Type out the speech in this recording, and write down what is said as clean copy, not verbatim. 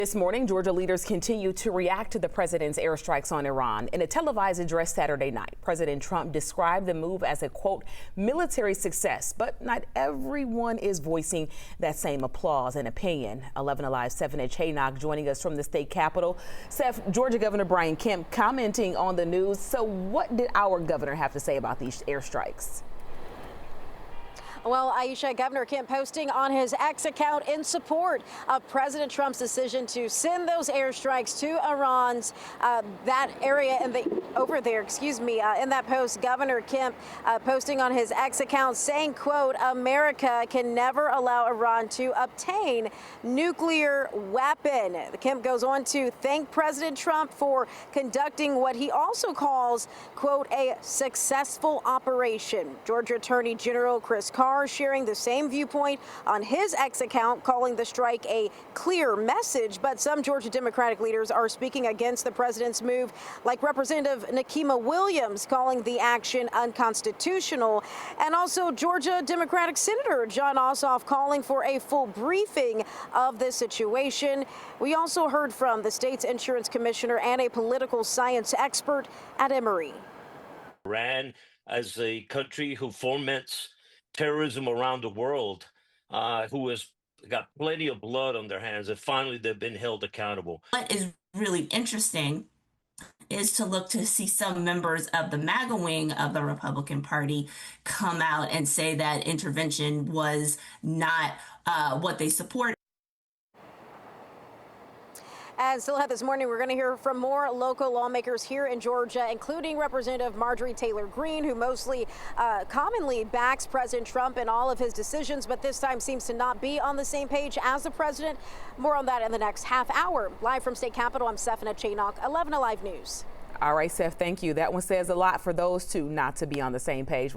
This morning, Georgia leaders continue to react to the president's airstrikes on Iran. In a televised address Saturday night, President Trump described the move as a, quote, military success, but not everyone is voicing that same applause and opinion. 11 Alive 7 Haynock joining us from the state capitol. Seth, Georgia Governor Brian Kemp commenting on the news. So what did our governor have to say about these airstrikes? Well, Aisha, Governor Kemp posting on his X account in support of President Trump's decision to send those airstrikes to Iran's that area in that post, Governor Kemp posting on his X account saying, quote, America can never allow Iran to obtain nuclear weapon. Kemp goes on to thank President Trump for conducting what he also calls, quote, a successful operation. Georgia Attorney General Chris Carr sharing the same viewpoint on his X account, calling the strike a clear message. But some Georgia Democratic leaders are speaking against the president's move, like Representative Nikema Williams calling the action unconstitutional, and also Georgia Democratic Senator John Ossoff calling for a full briefing of this situation. We also heard from the state's insurance commissioner and a political science expert at Emory. Iran, as a country who foments terrorism around the world, who has got plenty of blood on their hands, and finally they've been held accountable. What is really interesting is to look to see some members of the MAGA wing of the Republican Party come out and say that intervention was not what they support. And still ahead this morning, we're going to hear from more local lawmakers here in Georgia, including Representative Marjorie Taylor Greene, who commonly backs President Trump in all of his decisions, but this time seems to not be on the same page as the president. More on that in the next half hour. Live from State Capitol, I'm Stephanie Chaynock, 11 Alive News. All right, Seth, thank you. That one says a lot for those two not to be on the same page.